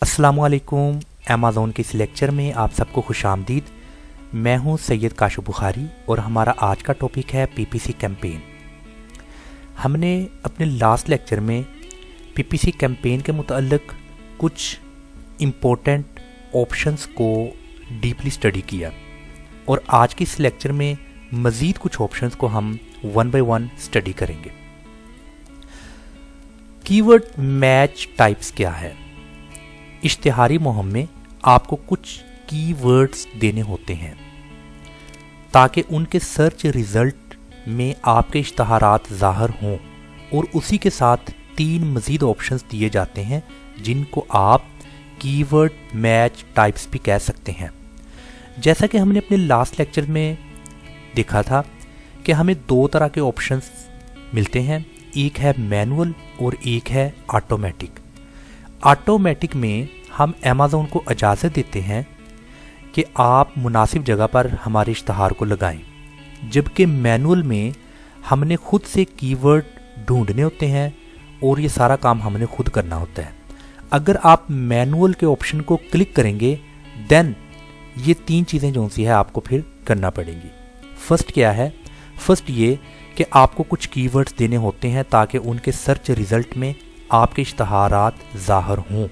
अस्सलामुअलैकुम। अमेज़ॉन के इस लेक्चर में आप सबको खुशामदीद। मैं हूं सैयद काशफ बुखारी और हमारा आज का टॉपिक है पीपीसी कैंपेन। हमने अपने लास्ट लेक्चर में पीपीसी कैंपेन के मुताल्लिक कुछ इम्पोर्टेंट ऑप्शंस को डीपली स्टडी किया और आज के इस लेक्चर में मज़ीद कुछ ऑप्शंस को हम वन बाय वन स्टडी करेंगे। कीवर्ड मैच टाइप्स क्या है? इश्तिहारी मुहिम में आपको कुछ कीवर्ड्स देने होते हैं ताकि उनके सर्च रिजल्ट में आपके इश्तहारात ज़ाहिर हों और उसी के साथ 3 मज़ीद ऑप्शंस दिए जाते हैं जिनको आप कीवर्ड मैच टाइप्स भी कह सकते हैं। जैसा कि हमने अपने लास्ट लेक्चर में देखा था कि हमें 2 तरह के ऑप्शंस मिलते हैं, एक है मैनुअल और एक है ऑटोमेटिक। ऑटोमेटिक में हम अमेज़ॉन को इजाज़त देते हैं कि आप मुनासिब जगह पर हमारे इश्तहार को लगाएं, जबकि मैनुअल में हमने खुद से कीवर्ड ढूंढने होते हैं और ये सारा काम हमने खुद करना होता है। अगर आप मैनुअल के ऑप्शन को क्लिक करेंगे देन ये 3 चीज़ें जो सी है आपको फिर करना पड़ेंगी। फर्स्ट क्या है? फर्स्ट ये कि आपको कुछ कीवर्ड्स देने होते हैं ताकि उनके सर्च रिज़ल्ट में आपके इश्तहारात ज़ाहिर हों।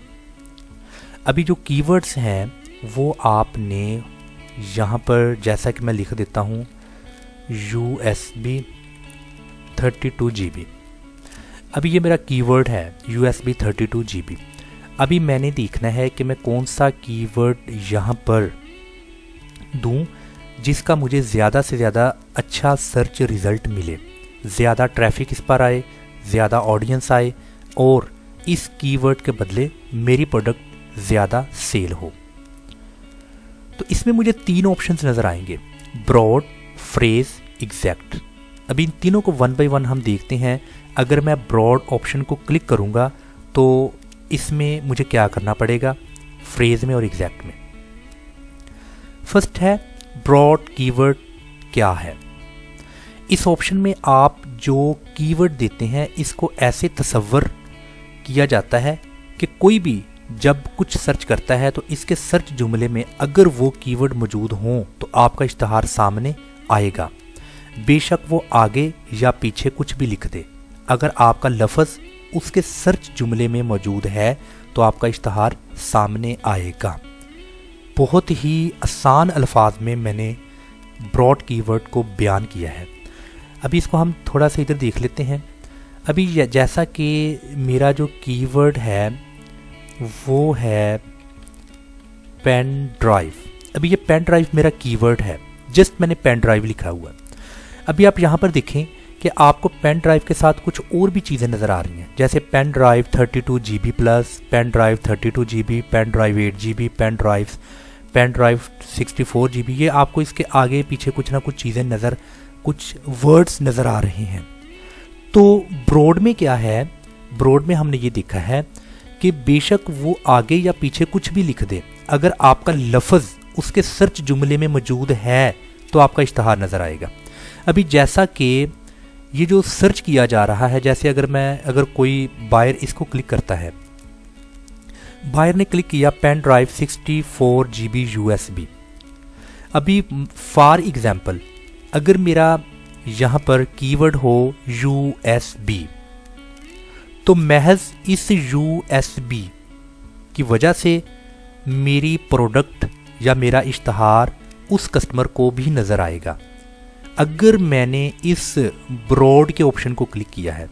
अभी जो कीवर्ड्स हैं वो आपने यहाँ पर जैसा कि मैं लिख देता हूँ USB 32 GB। अभी ये मेरा कीवर्ड है USB 32 GB। अभी मैंने देखना है कि मैं कौन सा कीवर्ड यहाँ पर दूँ जिसका मुझे ज़्यादा से ज़्यादा अच्छा सर्च रिज़ल्ट मिले, ज़्यादा ट्रैफिक इस पर आए, ज़्यादा ऑडियंस आए और इस कीवर्ड के बदले मेरी प्रोडक्ट ज़्यादा सेल हो। तो इसमें मुझे 3 ऑप्शंस नज़र आएंगे, ब्रॉड, फ्रेज, एग्जैक्ट। अभी इन तीनों को वन बाय वन हम देखते हैं। अगर मैं ब्रॉड ऑप्शन को क्लिक करूँगा तो इसमें मुझे क्या करना पड़ेगा, फ्रेज में और एग्जैक्ट में। फर्स्ट है ब्रॉड कीवर्ड क्या है? इस ऑप्शन में आप जो कीवर्ड देते हैं इसको ऐसे तसव्वुर किया जाता है कि कोई भी जब कुछ सर्च करता है तो इसके सर्च जुमले में अगर वो कीवर्ड मौजूद हों तो आपका इश्तहार सामने आएगा, बेशक वो आगे या पीछे कुछ भी लिख दे। अगर आपका लफ्ज़ उसके सर्च जुमले में मौजूद है तो आपका इश्तहार सामने आएगा। बहुत ही आसान अल्फाज में मैंने ब्रॉड कीवर्ड को बयान किया है। अभी इसको हम थोड़ा सा इधर देख लेते हैं। अभी जैसा कि मेरा जो कीवर्ड है वो है पेन ड्राइव। अभी ये पेन ड्राइव मेरा कीवर्ड है, जस्ट मैंने पेन ड्राइव लिखा हुआ। अभी आप यहाँ पर देखें कि आपको पेन ड्राइव के साथ कुछ और भी चीज़ें नज़र आ रही हैं, जैसे pen drive 32 GB plus, pen drive 32 GB, pen drive 8 GB, pen drive 64 GB। ये आपको इसके आगे पीछे कुछ ना कुछ चीज़ें कुछ वर्ड्स नज़र आ रहे हैं। तो ब्रॉड में क्या है? ब्रॉड में हमने ये देखा है कि बेशक वो आगे या पीछे कुछ भी लिख दे, अगर आपका लफ्ज़ उसके सर्च जुमले में मौजूद है तो आपका इश्तहार नज़र आएगा। अभी जैसा कि ये जो सर्च किया जा रहा है, जैसे अगर कोई बायर इसको क्लिक करता है, बायर ने क्लिक किया पेन ड्राइव 64 GB USB। अभी फॉर एग्जाम्पल अगर मेरा यहाँ पर कीवर्ड हो USB तो महज इस USB की वजह से मेरी प्रोडक्ट या मेरा इश्तहार उस कस्टमर को भी नज़र आएगा। अगर मैंने इस ब्रॉड के ऑप्शन को क्लिक किया है,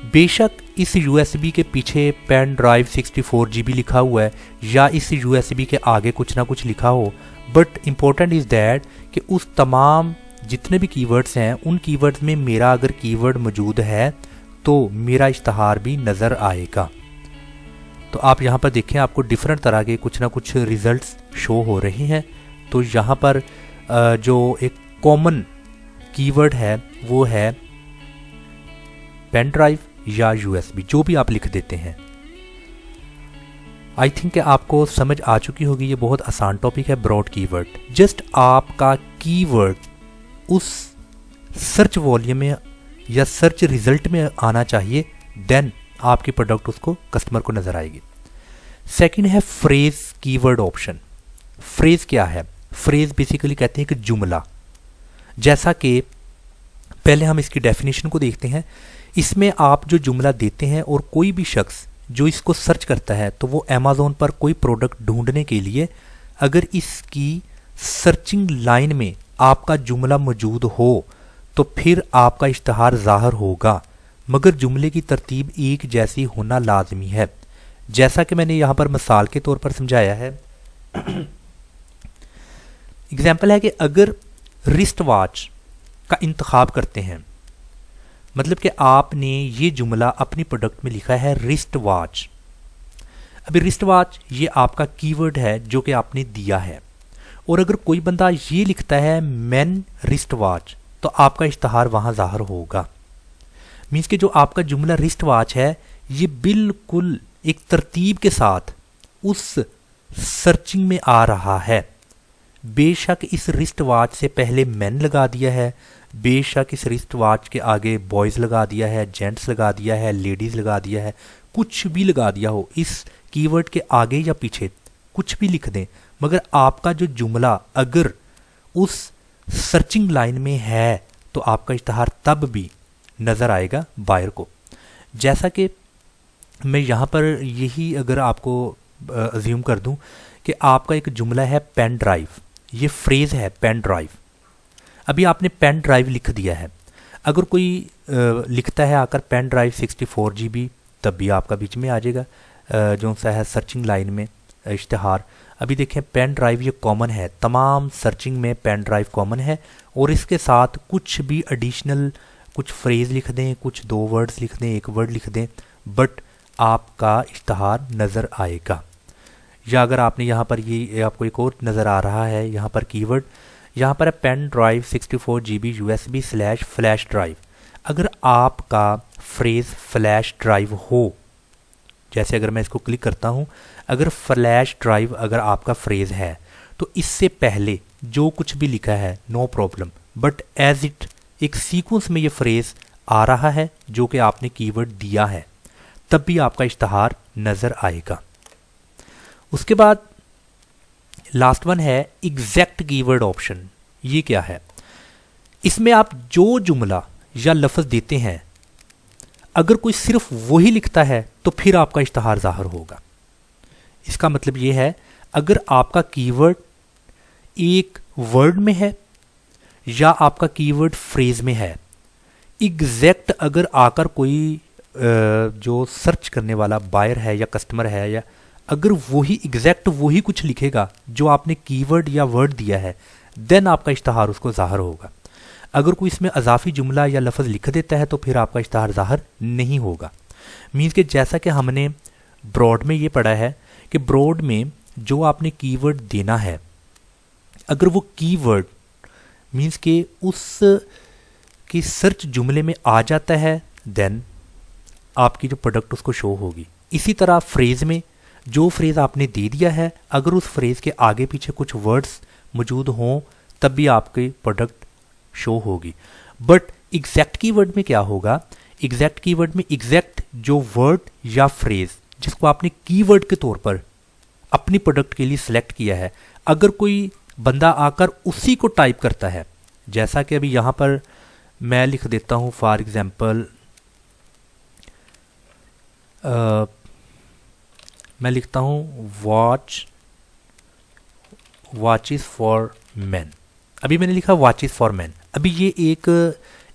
बेशक इस USB के पीछे पेन ड्राइव 64 GB लिखा हुआ है या इस USB के आगे कुछ ना कुछ लिखा हो, बट इम्पोर्टेंट इज़ दैट कि उस तमाम जितने भी कीवर्ड्स हैं उन कीवर्ड्स में मेरा अगर कीवर्ड मौजूद है तो मेरा इश्तहार भी नज़र आएगा। तो आप यहाँ पर देखें, आपको डिफरेंट तरह के कुछ ना कुछ रिजल्ट्स शो हो रहे हैं। तो यहाँ पर जो एक कॉमन कीवर्ड है वो है पेन ड्राइव या USB, जो भी आप लिख देते हैं। आई थिंक आपको समझ आ चुकी होगी। ये बहुत आसान टॉपिक है ब्रॉड कीवर्ड। जस्ट आपका कीवर्ड उस सर्च वॉल्यूम में या सर्च रिजल्ट में आना चाहिए, देन आपकी प्रोडक्ट उसको कस्टमर को नज़र आएगी। सेकंड है फ्रेज कीवर्ड ऑप्शन। फ्रेज क्या है? फ्रेज बेसिकली कहते हैं कि जुमला। जैसा कि पहले हम इसकी डेफिनेशन को देखते हैं। इसमें आप जो जुमला देते हैं और कोई भी शख्स जो इसको सर्च करता है तो वो अमेज़ॉन पर कोई प्रोडक्ट ढूंढने के लिए अगर इसकी सर्चिंग लाइन में आपका जुमला मौजूद हो तो फिर आपका इश्तहार ज़ाहिर होगा, मगर जुमले की तरतीब एक जैसी होना लाजमी है। जैसा कि मैंने यहाँ पर मिसाल के तौर पर समझाया है। एग्जाम्पल है कि अगर रिस्ट वॉच का इंतखाब करते हैं, मतलब कि आपने ये जुमला अपनी प्रोडक्ट में लिखा है रिस्ट वॉच। अभी रिस्ट वॉच ये आपका कीवर्ड है जो कि आपने दिया है, और अगर कोई बंदा ये लिखता है मैन रिस्ट वॉच तो आपका इश्तहार वहाँ ज़ाहिर होगा। मीन्स कि जो आपका जुमला रिस्ट वॉच है ये बिल्कुल एक तरतीब के साथ उस सर्चिंग में आ रहा है। बेशक इस रिस्ट वॉच से पहले मैन लगा दिया है, बेशक इस रिस्ट वॉच के आगे बॉयज़ लगा दिया है, जेंट्स लगा दिया है, लेडीज़ लगा दिया है, कुछ भी लगा दिया हो, इस कीवर्ड के आगे या पीछे कुछ भी लिख दें, मगर आपका जो जुमला अगर उस सर्चिंग लाइन में है तो आपका इश्तहार तब भी नज़र आएगा बायर को। जैसा कि मैं यहाँ पर यही अगर आपको अज्यूम कर दूँ कि आपका एक जुमला है पेन ड्राइव, ये फ्रेज़ है पेन ड्राइव। अभी आपने पेन ड्राइव लिख दिया है, अगर कोई लिखता है आकर पेन ड्राइव 64 GB तब भी आपका बीच में आ जाएगा जो सा है सर्चिंग लाइन में इश्तहार। अभी देखें पेन ड्राइव ये कॉमन है, तमाम सर्चिंग में पेन ड्राइव कॉमन है, और इसके साथ कुछ भी एडिशनल कुछ फ्रेज़ लिख दें, कुछ 2 वर्ड्स लिख दें, 1 वर्ड लिख दें, बट आपका इश्तहार नज़र आएगा। या अगर आपने यहाँ पर ये आपको एक और नज़र आ रहा है यहाँ पर कीवर्ड, यहाँ पर है pen drive 64 GB USB / flash drive. अगर आपका फ्रेज़ फ्लैश ड्राइव हो, जैसे अगर मैं इसको क्लिक करता हूँ, अगर फ्लैश ड्राइव अगर आपका फ्रेज़ है तो इससे पहले जो कुछ भी लिखा है no problem, but as it एक सीक्वेंस में ये फ्रेज़ आ रहा है जो कि आपने कीवर्ड दिया है, तब भी आपका इश्तहार नज़र आएगा। उसके बाद लास्ट वन है एग्जैक्ट कीवर्ड ऑप्शन। ये क्या है? इसमें आप जो जुमला या लफ्ज़ देते हैं अगर कोई सिर्फ वही लिखता है तो फिर आपका इश्तहार ज़ाहिर होगा। इसका मतलब ये है अगर आपका कीवर्ड एक वर्ड में है या आपका कीवर्ड फ्रेज में है, एग्जैक्ट अगर आकर कोई जो सर्च करने वाला बायर है या कस्टमर है, या अगर वही एग्जैक्ट वही कुछ लिखेगा जो आपने कीवर्ड या वर्ड दिया है, देन आपका इश्तहार उसको ज़ाहिर होगा। अगर कोई इसमें अजाफी जुमला या लफ्ज़ लिख देता है तो फिर आपका इश्तहार ज़ाहिर नहीं होगा। मीन्स कि जैसा कि हमने ब्रॉड में ये पढ़ा है कि ब्रॉड में जो आपने कीवर्ड देना है, अगर वो कीवर्ड मीन्स कि उस की सर्च जुमले में आ जाता है, देन आपकी जो प्रोडक्ट उसको शो होगी। इसी तरह फ्रेज़ में जो फ्रेज़ आपने दे दिया है, अगर उस फ्रेज़ के आगे पीछे कुछ वर्ड्स मौजूद हों तब भी आपकी प्रोडक्ट शो होगी। बट एग्जैक्ट कीवर्ड में क्या होगा? एग्जैक्ट कीवर्ड में एग्जैक्ट जो वर्ड या फ्रेज़ जिसको आपने कीवर्ड के तौर पर अपनी प्रोडक्ट के लिए सिलेक्ट किया है, अगर कोई बंदा आकर उसी को टाइप करता है, जैसा कि अभी यहाँ पर मैं लिख देता हूँ फॉर एग्जांपल, मैं लिखता हूँ वॉचेस फॉर मैन। अभी मैंने लिखा वॉचेस फॉर मैन। अभी ये एक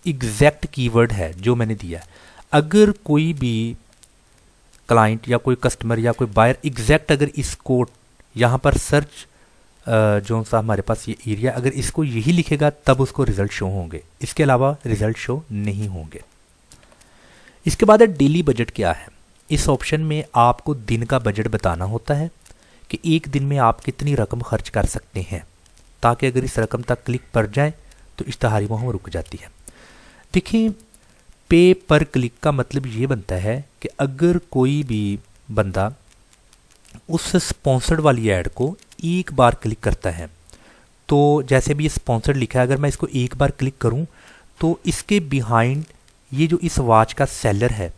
एग्जैक्ट कीवर्ड है जो मैंने दिया। अगर कोई भी क्लाइंट या कोई कस्टमर या कोई बायर एग्जैक्ट अगर इसको यहाँ पर सर्च जो सा हमारे पास ये एरिया, अगर इसको यही लिखेगा तब उसको रिजल्ट शो होंगे, इसके अलावा रिजल्ट शो नहीं होंगे। इसके बाद है डेली बजट क्या है। इस ऑप्शन में आपको दिन का बजट बताना होता है कि एक दिन में आप कितनी रकम खर्च कर सकते हैं, ताकि अगर इस रकम तक क्लिक पर जाए तो इश्तहारी मुहिम रुक जाती है। देखिए, पे पर क्लिक का मतलब ये बनता है कि अगर कोई भी बंदा उस स्पॉन्सर्ड वाली ऐड को एक बार क्लिक करता है, तो जैसे भी ये स्पॉन्सर्ड लिखा है, अगर मैं इसको एक बार क्लिक करूं तो इसके बिहाइंड ये जो इस वॉच का सेलर है,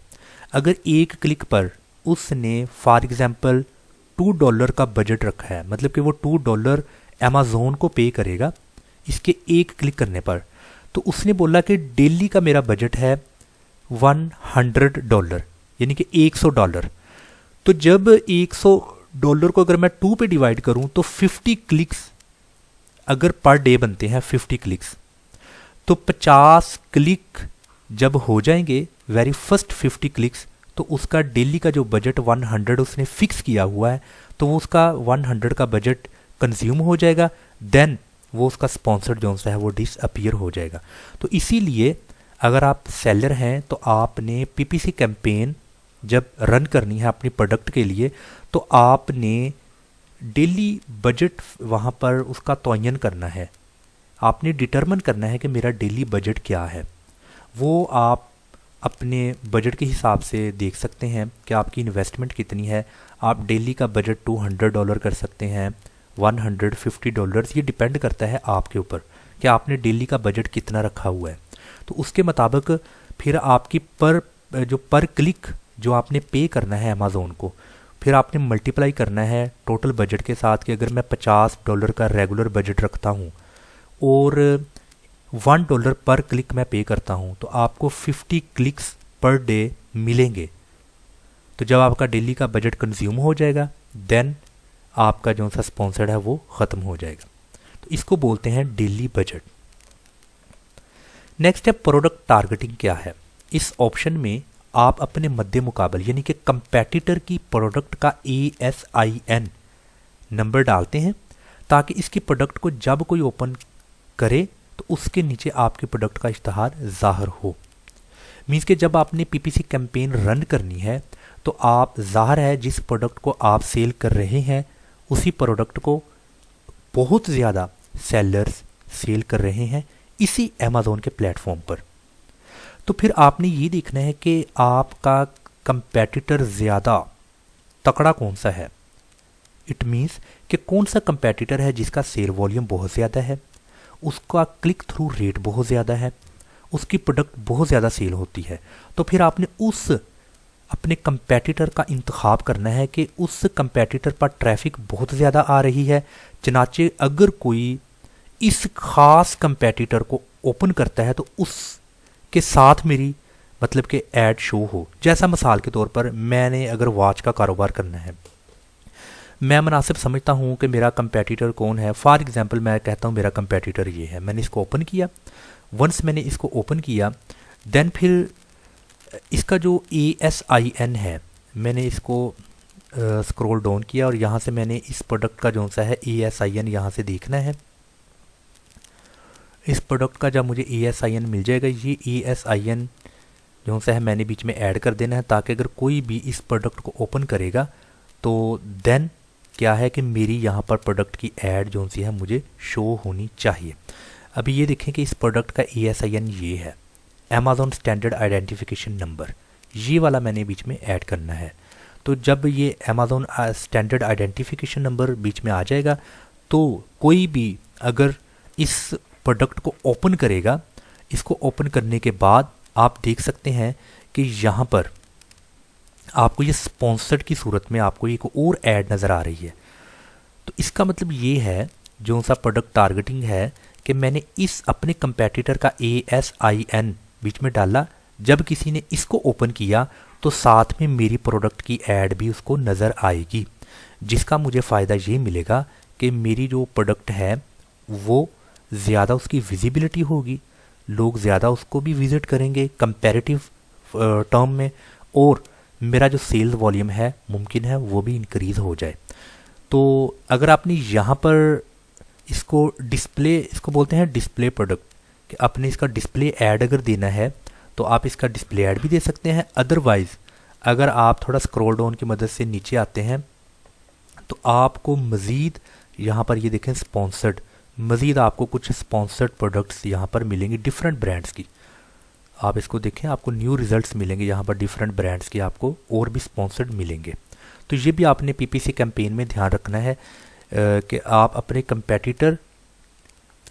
अगर एक क्लिक पर उसने फॉर एग्जांपल $2 का बजट रखा है, मतलब कि वो $2 अमेज़ोन को पे करेगा इसके एक क्लिक करने पर। तो उसने बोला कि डेली का मेरा बजट है $100, यानी कि $100। तो जब $100 को अगर मैं 2 पे डिवाइड करूं तो 50 क्लिक्स अगर पर डे बनते हैं 50 क्लिक्स, तो 50 क्लिक जब हो जाएंगे वेरी फर्स्ट 50 क्लिक्स, तो उसका डेली का जो बजट 100 उसने फिक्स किया हुआ है, तो वो उसका 100 का बजट कंज्यूम हो जाएगा, देन वो उसका स्पॉन्सर्ड जोन सा है वो डिसअपीयर हो जाएगा। तो इसीलिए अगर आप सेलर हैं तो आपने पीपीसी कैंपेन जब रन करनी है अपनी प्रोडक्ट के लिए, तो आपने डेली बजट वहाँ पर उसका तयन करना है, आपने डिटरमिन करना है कि मेरा डेली बजट क्या है। वो आप अपने बजट के हिसाब से देख सकते हैं कि आपकी इन्वेस्टमेंट कितनी है। आप डेली का बजट $200 कर सकते हैं, $150, ये डिपेंड करता है आपके ऊपर कि आपने डेली का बजट कितना रखा हुआ है। तो उसके मुताबिक फिर आपकी पर क्लिक जो आपने पे करना है अमेज़ोन को, फिर आपने मल्टीप्लाई करना है टोटल बजट के साथ कि अगर मैं $50 का रेगुलर बजट रखता हूँ और $1 पर क्लिक मैं पे करता हूँ, तो आपको 50 क्लिक्स पर डे मिलेंगे। तो जब आपका डेली का बजट कंज्यूम हो जाएगा, देन आपका जो सा स्पॉन्सर्ड है वो ख़त्म हो जाएगा। तो इसको बोलते हैं डेली बजट। नेक्स्ट है प्रोडक्ट टारगेटिंग क्या है। इस ऑप्शन में आप अपने मध्य मुकाबले यानी कि कंपेटिटर की प्रोडक्ट का ASIN नंबर डालते हैं ताकि इसकी प्रोडक्ट को जब कोई ओपन करे तो उसके नीचे आपके प्रोडक्ट का इश्तहार ज़ाहिर हो। मीन्स कि जब आपने पीपीसी कैंपेन रन करनी है तो आप ज़ाहिर है जिस प्रोडक्ट को आप सेल कर रहे हैं उसी प्रोडक्ट को बहुत ज़्यादा सेलर्स सेल कर रहे हैं इसी अमेज़ोन के प्लेटफॉर्म पर। तो फिर आपने ये देखना है कि आपका कंपेटिटर ज़्यादा तकड़ा कौन सा है। इट मीन्स कि कौन सा कंपेटिटर है जिसका सेल वॉल्यूम बहुत ज़्यादा है, उसका क्लिक थ्रू रेट बहुत ज़्यादा है, उसकी प्रोडक्ट बहुत ज़्यादा सेल होती है। तो फिर आपने उस अपने कंपेटिटर का इंतखाब करना है कि उस कंपेटिटर पर ट्रैफिक बहुत ज़्यादा आ रही है, चनाचे अगर कोई इस ख़ास कंपेटिटर को ओपन करता है तो उसके साथ मेरी मतलब कि ऐड शो हो। जैसा मिसाल के तौर पर मैंने अगर वॉच का कारोबार करना है, मैं मुनासिब समझता हूँ कि मेरा कंपेटिटर कौन है। फॉर एग्जांपल मैं कहता हूँ मेरा कंपेटिटर ये है, मैंने इसको ओपन किया। वंस मैंने इसको ओपन किया देन फिर इसका जो ASIN है मैंने इसको स्क्रॉल डाउन किया और यहाँ से मैंने इस प्रोडक्ट का जो सा है ASIN यहाँ से देखना है। इस प्रोडक्ट का जब मुझे ASIN मिल जाएगा, ये ASIN जो सा है मैंने बीच में ऐड कर देना है ताकि अगर कोई भी इस प्रोडक्ट को ओपन करेगा तो देन क्या है कि मेरी यहाँ पर प्रोडक्ट की ऐड जो सी है मुझे शो होनी चाहिए। अभी ये देखें कि इस प्रोडक्ट का ASIN ये है, अमेज़ॉन स्टैंडर्ड आइडेंटिफिकेशन नंबर, ये वाला मैंने बीच में ऐड करना है। तो जब ये अमेज़ॉन स्टैंडर्ड आइडेंटिफिकेशन नंबर बीच में आ जाएगा तो कोई भी अगर इस प्रोडक्ट को ओपन करेगा, इसको ओपन करने के बाद आप देख सकते हैं कि यहाँ पर आपको ये स्पॉन्सर्ड की सूरत में आपको एक और ऐड नज़र आ रही है। तो इसका मतलब ये है जो सा प्रोडक्ट टारगेटिंग है कि मैंने इस अपने कंपेटिटर का ASIN बीच में डाला, जब किसी ने इसको ओपन किया तो साथ में मेरी प्रोडक्ट की ऐड भी उसको नज़र आएगी, जिसका मुझे फ़ायदा ये मिलेगा कि मेरी जो प्रोडक्ट है वो ज़्यादा उसकी विजिबिलिटी होगी, लोग ज़्यादा उसको भी विज़िट करेंगे कंपैरेटिव टर्म में, और मेरा जो सेल्स वॉल्यूम है मुमकिन है वो भी इंक्रीज़ हो जाए। तो अगर आपने यहाँ पर इसको डिस्प्ले, इसको बोलते हैं डिस्प्ले प्रोडक्ट, कि आपने इसका डिस्प्ले ऐड अगर देना है तो आप इसका डिस्प्ले ऐड भी दे सकते हैं। अदरवाइज़ अगर आप थोड़ा स्क्रॉल डाउन की मदद से नीचे आते हैं तो आपको मज़ीद यहाँ पर ये देखें स्पॉन्सर्ड, मज़ीद आपको कुछ स्पॉन्सर्ड प्रोडक्ट्स यहाँ पर मिलेंगे डिफरेंट ब्रांड्स की। आप इसको देखें, आपको न्यू रिजल्ट्स मिलेंगे यहाँ पर डिफरेंट ब्रांड्स की, आपको और भी स्पॉन्सर्ड मिलेंगे। तो ये भी आपने पीपीसी कैंपेन में ध्यान रखना है कि आप अपने कंपेटिटर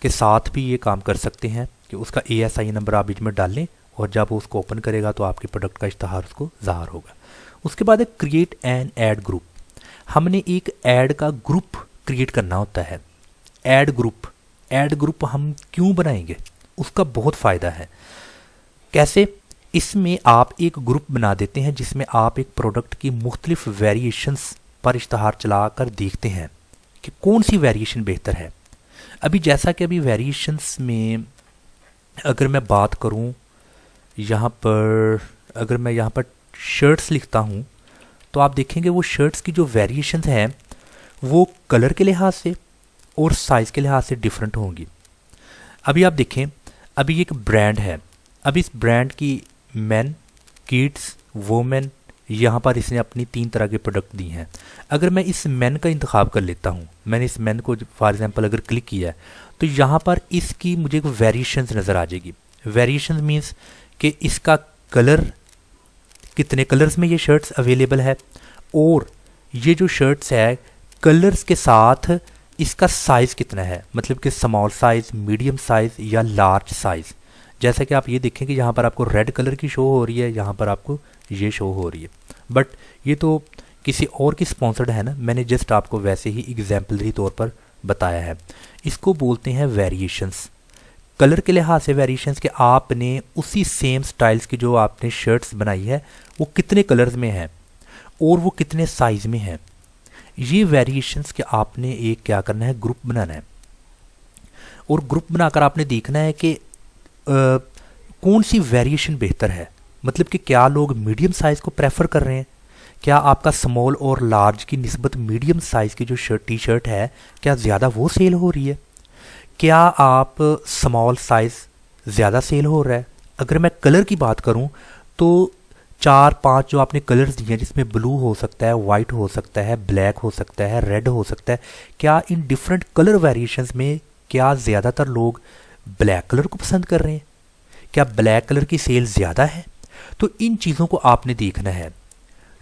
के साथ भी ये काम कर सकते हैं कि उसका ASIN नंबर आप बीच में डाल लें और जब वो उसको ओपन करेगा तो आपके प्रोडक्ट का इश्तहार उसको ज़ाहिर होगा। उसके बाद है क्रिएट एन ऐड ग्रुप। हमने एक ऐड का ग्रुप क्रिएट करना होता है। ऐड ग्रुप हम क्यों बनाएंगे, उसका बहुत फ़ायदा है। कैसे? इसमें आप एक ग्रुप बना देते हैं जिसमें आप एक प्रोडक्ट की मुख्तलिफ वेरिएशंस पर इश्तहार चला कर देखते हैं कि कौन सी वेरिएशन बेहतर है। अभी जैसा कि अभी वेरिएशंस में अगर मैं बात करूं, यहाँ पर अगर मैं यहाँ पर शर्ट्स लिखता हूँ तो आप देखेंगे वो शर्ट्स की जो वेरिएशंस हैं वो कलर के लिहाज से और साइज़ के लिहाज से डिफरेंट होंगी। अभी आप देखें, अभी एक ब्रांड है, अभी इस ब्रांड की मेन, किड्स, वोमेन, यहाँ पर इसने अपनी 3 तरह के प्रोडक्ट दी हैं। अगर मैं इस मेन का इंतखाब कर लेता हूँ, मैंने इस मेन को फॉर एग्जांपल अगर क्लिक किया है तो यहाँ पर इसकी मुझे एक वेरिएशंस नज़र आ जाएगी। वेरिएशंस मीन्स कि इसका कलर, कितने कलर्स में ये शर्ट्स अवेलेबल है, और ये जो शर्ट्स है कलर्स के साथ इसका साइज़ कितना है, मतलब कि स्मॉल साइज़, मीडियम साइज़ या लार्ज साइज़। जैसा कि आप ये देखें कि यहाँ पर आपको रेड कलर की शो हो रही है, यहाँ पर आपको ये शो हो रही है, बट ये तो किसी और की स्पॉन्सर्ड है ना, मैंने जस्ट आपको वैसे ही एग्जाम्पलरी तौर पर बताया है। इसको बोलते हैं वेरिएशंस। कलर के लिहाज से वेरिएशंस के आपने उसी सेम स्टाइल्स की जो आपने शर्ट्स बनाई है वो कितने कलर्स में है और वो कितने साइज़ में है, ये वेरिएशंस के आपने एक क्या करना है, ग्रुप बनाना है। और ग्रुप बनाकर आपने देखना है कि कौन सी वेरिएशन बेहतर है, मतलब कि क्या लोग मीडियम साइज़ को प्रेफर कर रहे हैं, क्या आपका स्मॉल और लार्ज की निस्बत मीडियम साइज़ की जो टी शर्ट है क्या ज़्यादा वो सेल हो रही है, क्या आप स्मॉल साइज़ ज़्यादा सेल हो रहा है। अगर मैं कलर की बात करूं तो 4-5 जो आपने कलर्स दिए हैं, जिसमें ब्लू हो सकता है, वाइट हो सकता है, ब्लैक हो सकता है, रेड हो सकता है, क्या इन डिफरेंट कलर वेरिएशंस में क्या ज़्यादातर लोग ब्लैक कलर को पसंद कर रहे हैं, क्या ब्लैक कलर की सेल ज़्यादा है। तो इन चीज़ों को आपने देखना है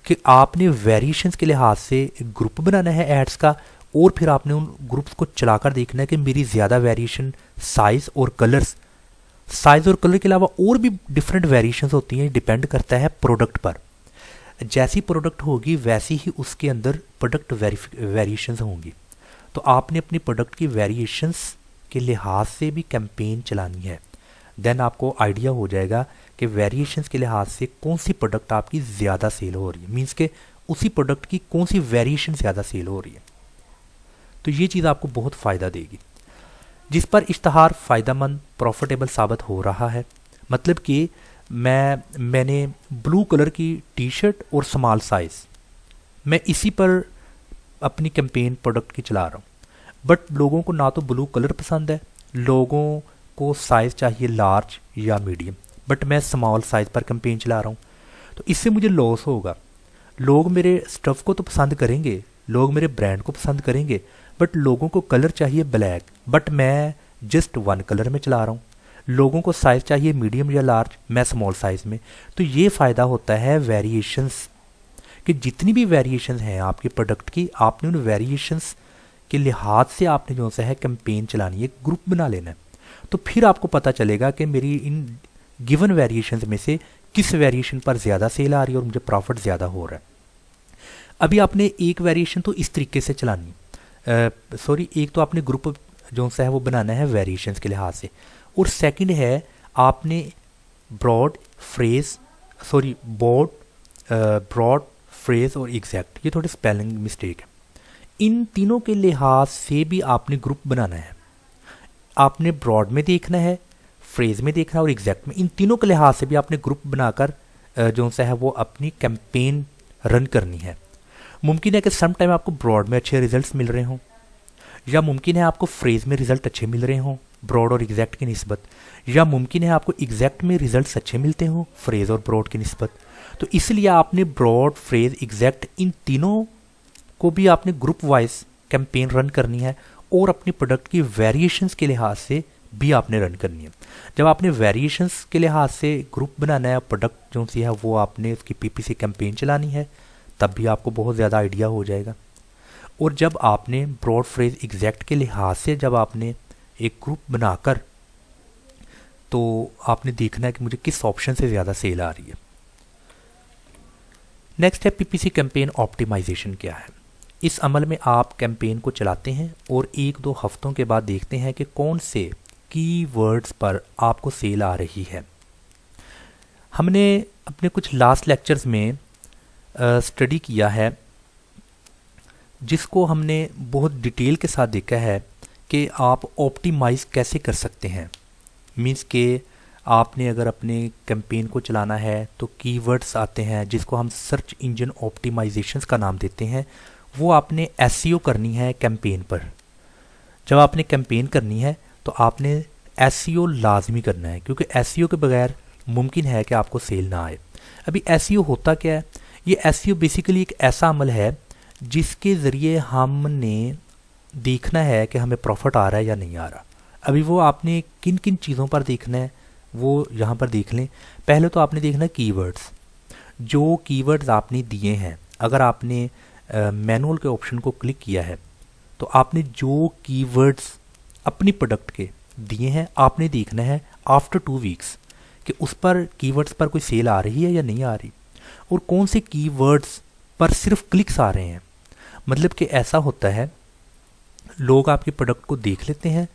कि आपने वेरिएशंस के लिहाज से एक ग्रुप बनाना है एड्स का, और फिर आपने उन ग्रुप्स को चलाकर देखना है कि मेरी ज़्यादा वेरिएशन साइज़ और कलर्स, साइज़ और कलर के अलावा और भी डिफरेंट वेरिएशंस होती हैं, डिपेंड करता है प्रोडक्ट पर। जैसी प्रोडक्ट होगी वैसी ही उसके अंदर प्रोडक्ट वेरिएशंस होंगी। तो आपने अपनी प्रोडक्ट की वेरिएशंस के लिहाज से भी कैंपेन चलानी है, देन आपको आइडिया हो जाएगा कि वेरिएशंस के लिहाज से कौन सी प्रोडक्ट आपकी ज़्यादा सेल हो रही है, मीन्स के उसी प्रोडक्ट की कौन सी वेरिएशन ज़्यादा सेल हो रही है। तो ये चीज़ आपको बहुत फ़ायदा देगी। जिस पर इश्तहार फ़ायदेमंद, प्रॉफिटेबल साबित हो रहा है, मतलब कि मैंने ब्लू कलर की टी शर्ट और स्मॉल साइज़, मैं इसी पर अपनी कैंपेन प्रोडक्ट की चला रहा हूँ, बट लोगों को ना तो ब्लू कलर पसंद है, लोगों को साइज़ चाहिए लार्ज या मीडियम, बट मैं स्मॉल साइज़ पर कैंपेन चला रहा हूँ। तो इससे मुझे लॉस होगा। लोग मेरे स्टफ़ को तो पसंद करेंगे, लोग मेरे ब्रांड को पसंद करेंगे, बट लोगों को कलर चाहिए ब्लैक, बट मैं जस्ट 1 कलर में चला रहा हूँ। लोगों को साइज़ चाहिए मीडियम या लार्ज, मैं स्मॉल साइज़ में। तो ये फ़ायदा होता है वेरिएशंस कि जितनी भी वेरिएशंस हैं आपके प्रोडक्ट की, आपने उन वेरिएशंस के लिहाज से आपने जो है कैंपेन चलानी है, ग्रुप बना लेना है। तो फिर आपको पता चलेगा कि मेरी इन गिवन वेरिएशंस में से किस वेरिएशन पर ज़्यादा सेल आ रही है और मुझे प्रॉफिट ज़्यादा हो रहा है। अभी आपने एक वेरिएशन तो इस तरीके से चलानी, एक तो आपने ग्रुप जो है वो बनाना है वेरिएशंस के लिहाज से, और सेकंड है आपने ब्रॉड फ्रेज और एग्जैक्ट, ये थोड़े स्पेलिंग मिस्टेक है, इन तीनों के लिहाज से भी आपने ग्रुप बनाना है। आपने ब्रॉड में देखना है, फ्रेज में देखना है और एग्जैक्ट में, इन तीनों के लिहाज से भी आपने ग्रुप बनाकर जो सा है वो अपनी कैंपेन रन करनी है। मुमकिन है कि सम टाइम आपको ब्रॉड में अच्छे रिजल्ट्स मिल रहे हों, या मुमकिन है आपको फ्रेज में रिजल्ट अच्छे मिल रहे हों ब्रॉड और एग्जैक्ट की निस्बत, या मुमकिन है आपको एग्जैक्ट में रिजल्ट्स अच्छे मिलते हों फ्रेज और ब्रॉड की निस्बत। तो इसलिए आपने ब्रॉड, फ्रेज, एग्जैक्ट इन तीनों को भी आपने ग्रुप वाइज कैंपेन रन करनी है, और अपनी प्रोडक्ट की वेरिएशंस के लिहाज से भी आपने रन करनी है। जब आपने वेरिएशंस के लिहाज से ग्रुप बनाना है, प्रोडक्ट जो सी है वो आपने उसकी पीपीसी कैंपेन चलानी है, तब भी आपको बहुत ज़्यादा आइडिया हो जाएगा। और जब आपने ब्रॉड, फ्रेज, एग्जैक्ट के लिहाज से जब आपने एक ग्रुप बनाकर, तो आपने देखना है कि मुझे किस ऑप्शन से ज़्यादा सेल आ रही है। नेक्स्ट है पीपीसी कैंपेन ऑप्टिमाइजेशन क्या है। इस अमल में आप कैंपेन को चलाते हैं और 1-2 हफ्तों के बाद देखते हैं कि कौन से कीवर्ड्स पर आपको सेल आ रही है। हमने अपने कुछ लास्ट लेक्चर्स में स्टडी किया है, जिसको हमने बहुत डिटेल के साथ देखा है कि आप ऑप्टिमाइज़ कैसे कर सकते हैं। मीन्स के आपने अगर अपने कैंपेन को चलाना है तो कीवर्ड्स आते हैं जिसको हम सर्च इंजन ऑप्टिमाइजेशंस का नाम देते हैं, वो आपने एसईओ करनी है कैंपेन पर। जब आपने कैंपेन करनी है तो आपने एसईओ लाजमी करना है, क्योंकि एसईओ के बगैर मुमकिन है कि आपको सेल ना आए। अभी एसईओ होता क्या है? ये एसईओ बेसिकली एक ऐसा अमल है जिसके ज़रिए हमने देखना है कि हमें प्रॉफिट आ रहा है या नहीं आ रहा। अभी वो आपने किन किन चीज़ों पर देखना है वो यहाँ पर देख लें। पहले तो आपने देखना है कीवर्ड्स। जो कीवर्ड्स आपने दिए हैं, अगर आपने मैनुअल के ऑप्शन को क्लिक किया है तो आपने जो कीवर्ड्स अपनी प्रोडक्ट के दिए हैं आपने देखना है आफ्टर 2 वीक्स कि उस पर कीवर्ड्स पर कोई सेल आ रही है या नहीं आ रही, और कौन से कीवर्ड्स पर सिर्फ क्लिक्स आ रहे हैं। मतलब कि ऐसा होता है, लोग आपके प्रोडक्ट को देख लेते हैं,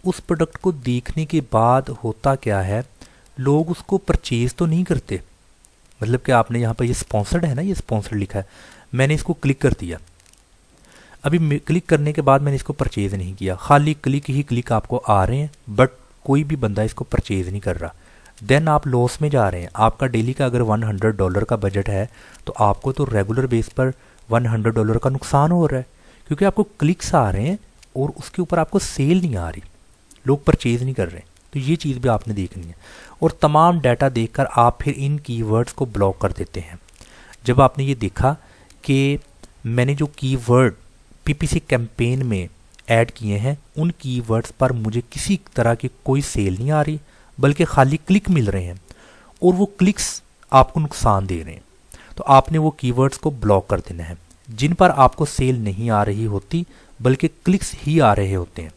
उस प्रोडक्ट को देखने के बाद होता क्या है, लोग उसको परचेज़ तो नहीं करते। मतलब कि आपने यहाँ पर ये स्पॉन्सर्ड है ना, ये स्पॉन्सर्ड लिखा है, मैंने इसको क्लिक कर दिया। अभी क्लिक करने के बाद मैंने इसको परचेज़ नहीं किया, खाली क्लिक ही क्लिक आपको आ रहे हैं, बट कोई भी बंदा इसको परचेज़ नहीं कर रहा। देन आप लॉस में जा रहे हैं। आपका डेली का अगर $100 का बजट है तो आपको तो रेगुलर बेस पर $100 का नुकसान हो रहा है, क्योंकि आपको क्लिक्स आ रहे हैं और उसके ऊपर आपको सेल नहीं आ रही, लोग परचेज़ नहीं कर रहे। तो ये चीज़ भी आपने देखनी है। और तमाम डाटा देखकर आप फिर इन कीवर्ड्स को ब्लॉक कर देते हैं। जब आपने ये देखा कि मैंने जो कीवर्ड पीपीसी कैंपेन में ऐड किए हैं उन कीवर्ड्स पर मुझे किसी तरह की कोई सेल नहीं आ रही, बल्कि खाली क्लिक मिल रहे हैं और वो क्लिक्स आपको नुकसान दे रहे हैं, तो आपने वो कीवर्ड्स को ब्लॉक कर देना है। जिन पर आपको सेल नहीं आ रही होती बल्कि क्लिक्स ही आ रहे होते हैं,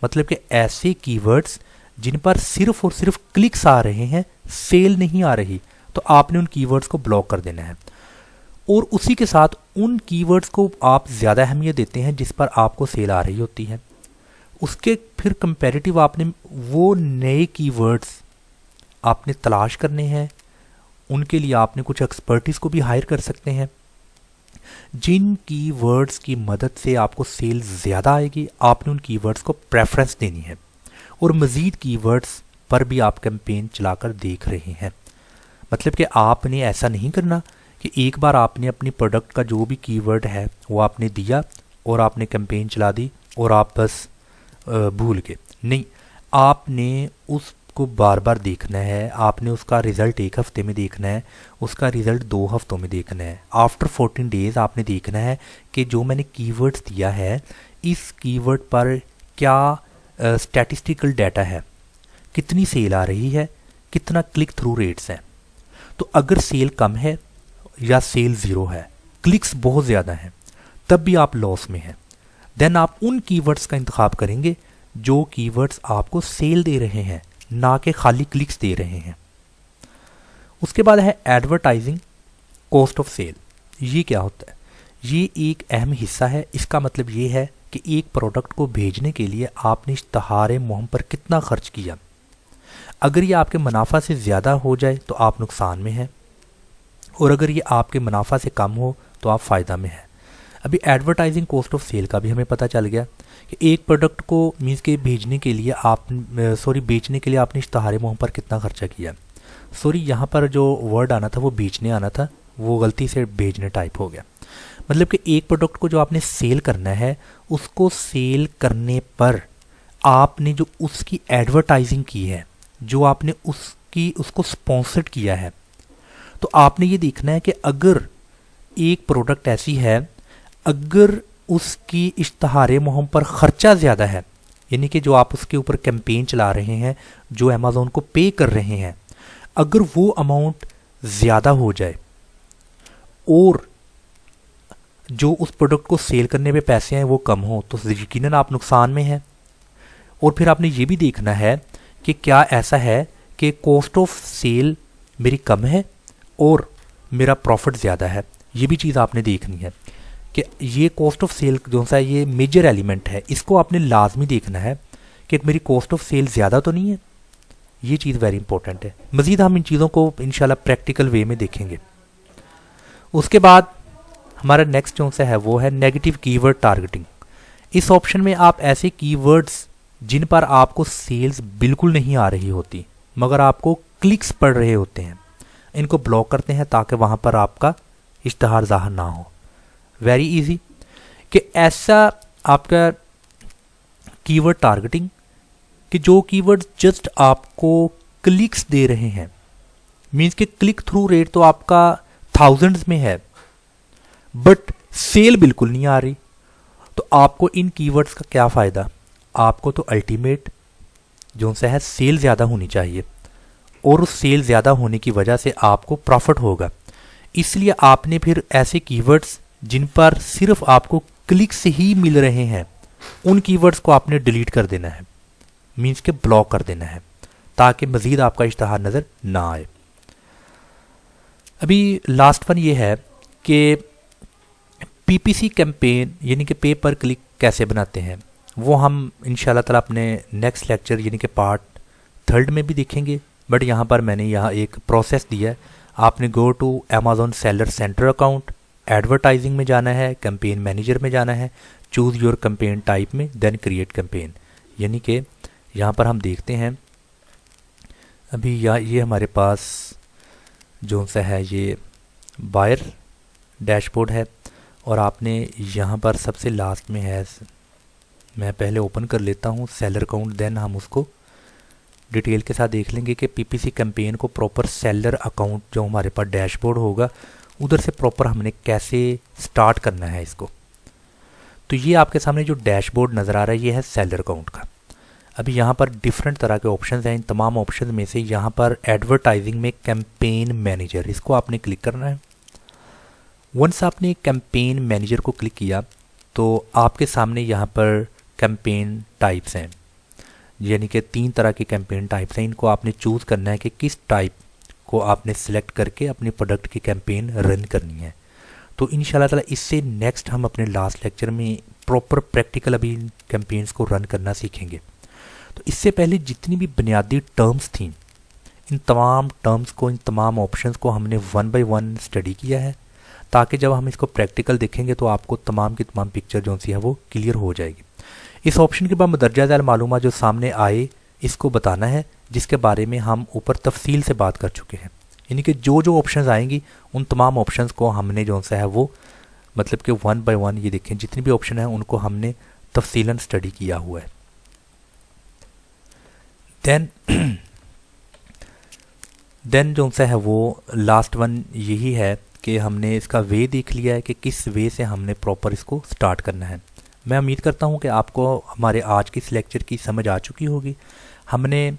मतलब कि ऐसे कीवर्ड्स जिन पर सिर्फ और सिर्फ क्लिक्स आ रहे हैं, सेल नहीं आ रही, तो आपने उन कीवर्ड्स को ब्लॉक कर देना है। और उसी के साथ उन कीवर्ड्स को आप ज़्यादा अहमियत देते हैं जिस पर आपको सेल आ रही होती है। उसके फिर कंपैरेटिव आपने वो नए कीवर्ड्स आपने तलाश करने हैं। उनके लिए आपने कुछ एक्सपर्टीज़ को भी हायर कर सकते हैं। जिन कीवर्ड्स की मदद से आपको सेल ज़्यादा आएगी, आपने उन कीवर्ड्स को प्रेफरेंस देनी है। और मज़ीद कीवर्ड्स पर भी आप कैंपेन चलाकर देख रहे हैं। मतलब कि आपने ऐसा नहीं करना कि एक बार आपने अपनी प्रोडक्ट का जो भी कीवर्ड है वो आपने दिया और आपने कैंपेन चला दी और आप बस भूल गए। नहीं, आपने उसको बार बार देखना है। आपने उसका रिज़ल्ट 1 हफ्ते में देखना है, उसका रिज़ल्ट 2 हफ्तों में देखना है। आफ्टर 14 डेज़ आपने देखना है कि जो मैंने कीवर्ड्स दिया है इस कीवर्ड पर क्या स्टैटिस्टिकल डाटा है, कितनी सेल आ रही है, कितना क्लिक थ्रू रेट्स हैं। तो अगर सेल कम है या सेल ज़ीरो है, क्लिक्स बहुत ज़्यादा हैं, तब भी आप लॉस में हैं। देन आप उन कीवर्ड्स का इंतखाब करेंगे जो कीवर्ड्स आपको सेल दे रहे हैं, ना कि खाली क्लिक्स दे रहे हैं। उसके बाद है एडवर्टाइजिंग कॉस्ट ऑफ सेल। ये क्या होता है? ये एक अहम हिस्सा है। इसका मतलब ये है कि एक प्रोडक्ट को भेजने के लिए आपने इश्तहार मुहिम पर कितना खर्च किया। अगर ये आपके मुनाफा से ज़्यादा हो जाए तो आप नुकसान में हैं, और अगर ये आपके मुनाफा से कम हो तो आप फ़ायदा में हैं। अभी एडवर्टाइजिंग कॉस्ट ऑफ सेल का भी हमें पता चल गया कि एक प्रोडक्ट को मीन्स के भेजने के लिए बेचने के लिए आपने इश्तहार मुहिम पर कितना खर्चा किया। यहाँ पर जो वर्ड आना था वो बेचने आना था, वो गलती से भेजने टाइप हो गया। मतलब कि एक प्रोडक्ट को जो आपने सेल करना है, उसको सेल करने पर आपने जो उसकी एडवर्टाइजिंग की है, जो आपने उसको स्पॉन्सर्ड किया है, तो आपने ये देखना है कि अगर एक प्रोडक्ट ऐसी है, अगर उसकी इश्तहार मुहिम पर ख़र्चा ज़्यादा है, यानी कि जो आप उसके ऊपर कैंपेन चला रहे हैं, जो अमेज़ॉन को पे कर रहे हैं, अगर वो अमाउंट ज़्यादा हो जाए और जो उस प्रोडक्ट को सेल करने पे पैसे हैं वो कम हो, तो यकीनन आप नुकसान में हैं। और फिर आपने ये भी देखना है कि क्या ऐसा है कि कॉस्ट ऑफ सेल मेरी कम है और मेरा प्रॉफिट ज़्यादा है। ये भी चीज़ आपने देखनी है कि ये कॉस्ट ऑफ सेल जो सा ये मेजर एलिमेंट है, इसको आपने लाजमी देखना है कि मेरी कॉस्ट ऑफ सेल ज़्यादा तो नहीं है। ये चीज़ वेरी इंपॉर्टेंट है। मज़ीद हम इन चीज़ों को इंशाल्लाह प्रैक्टिकल वे में देखेंगे। उसके बाद हमारा नेक्स्ट जो सा है वो है नेगेटिव कीवर्ड टारगेटिंग। इस ऑप्शन में आप ऐसे कीवर्ड्स जिन पर आपको सेल्स बिल्कुल नहीं आ रही होती मगर आपको क्लिक्स पड़ रहे होते हैं, इनको ब्लॉक करते हैं ताकि वहाँ पर आपका इश्तहार ज़ाहिर ना हो। वेरी इजी कि ऐसा आपका कीवर्ड टारगेटिंग कि जो कीवर्ड जस्ट आपको क्लिक्स दे रहे हैं, मीन्स कि क्लिक थ्रू रेट तो आपका थाउजेंड्स में है बट सेल बिल्कुल नहीं आ रही। तो आपको इन कीवर्ड्स का क्या फ़ायदा? आपको तो अल्टीमेट जो सा है सेल ज़्यादा होनी चाहिए और उस सेल ज़्यादा होने की वजह से आपको प्रॉफिट होगा। इसलिए आपने फिर ऐसे कीवर्ड्स जिन पर सिर्फ आपको क्लिक्स ही मिल रहे हैं उन कीवर्ड्स को आपने डिलीट कर देना है, मीन्स के ब्लॉक कर देना है ताकि मज़ीद आपका इश्तहार नज़र ना आए। अभी लास्ट वन ये है कि पीपीसी कैंपेन यानी कि पे पर क्लिक कैसे बनाते हैं, वो हम इंशाल्लाह ताला अपने नेक्स्ट लेक्चर यानी कि पार्ट 3 में भी देखेंगे। बट यहाँ पर मैंने यहाँ एक प्रोसेस दिया है। आपने go to Amazon seller centre account, advertising में जाना है, कैंपेन मैनेजर में जाना है, चूज़ योर कैंपेन टाइप में, देन क्रिएट कैंपेन। यानी कि यहाँ पर हम देखते हैं अभी ये हमारे पास जो सा है ये बायर डैशबोर्ड है और आपने यहाँ पर सबसे लास्ट में है, मैं पहले ओपन कर लेता हूँ सेलर अकाउंट, देन हम उसको डिटेल के साथ देख लेंगे कि पीपीसी कैंपेन को प्रॉपर सेलर अकाउंट जो हमारे पास डैशबोर्ड होगा उधर से प्रॉपर हमने कैसे स्टार्ट करना है इसको। तो ये आपके सामने जो डैशबोर्ड नज़र आ रहा है ये है सेलर अकाउंट का। अभी यहाँ पर डिफरेंट तरह के ऑप्शंस हैं। इन तमाम ऑप्शंस में से यहाँ पर एडवर्टाइजिंग में कैंपेन मैनेजर, इसको आपने क्लिक करना है। वंस आपने कैंपेन मैनेजर को क्लिक किया तो आपके सामने यहाँ पर कैंपेन टाइप्स हैं, यानी कि 3 तरह के कैंपेन टाइप्स हैं। इनको आपने चूज़ करना है कि किस टाइप को आपने सिलेक्ट करके अपने प्रोडक्ट की कैंपेन रन करनी है। तो इंशाल्लाह ताला इससे नेक्स्ट हम अपने लास्ट लेक्चर में प्रॉपर प्रैक्टिकल अभी इन कैंपेन्स को रन करना सीखेंगे। तो इससे पहले जितनी भी बुनियादी टर्म्स थी, इन तमाम टर्म्स को, इन तमाम ऑप्शंस को हमने 1 बाय 1 स्टडी किया है ताकि जब हम इसको प्रैक्टिकल देखेंगे तो आपको तमाम की तमाम पिक्चर जो सी है वो क्लियर हो जाएगी। इस ऑप्शन के बाद मदरजा ज़ैल मालूमात जो सामने आए इसको बताना है, जिसके बारे में हम ऊपर तफसील से बात कर चुके हैं। यानी कि जो जो ऑप्शंस आएंगी उन तमाम ऑप्शंस को हमने जो सा है वो मतलब कि 1 बाय 1 ये देखें जितनी भी ऑप्शन है उनको हमने तफसीलन स्टडी किया हुआ है। देन जो सा है वो लास्ट वन यही है कि हमने इसका वे देख लिया है कि किस वे से हमने प्रॉपर इसको स्टार्ट करना है। मैं उम्मीद करता हूँ कि आपको हमारे आज की इस लेक्चर की समझ आ चुकी होगी। हमने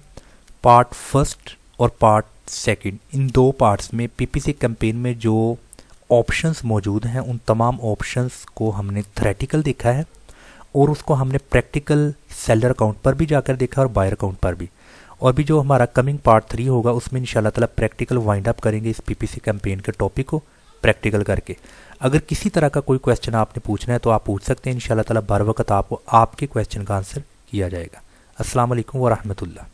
पार्ट 1 और पार्ट 2 इन 2 पार्ट्स में पीपीसी कैंपेन में जो ऑप्शंस मौजूद हैं उन तमाम ऑप्शंस को हमने थ्योरेटिकल देखा है और उसको हमने प्रैक्टिकल सेलर अकाउंट पर भी जाकर देखा और बायर अकाउंट पर भी। और भी जो हमारा कमिंग पार्ट 3 होगा उसमें इंशाल्लाह ताला प्रैक्टिकल वाइंड अप करेंगे इस पीपीसी कैंपेन के टॉपिक को प्रैक्टिकल करके। अगर किसी तरह का कोई क्वेश्चन आपने पूछना है तो आप पूछ सकते हैं। इंशाल्लाह ताला बर वक्त आपको आपके क्वेश्चन का आंसर किया जाएगा। अस्सलाम वालेकुम व रहमतुल्लाह।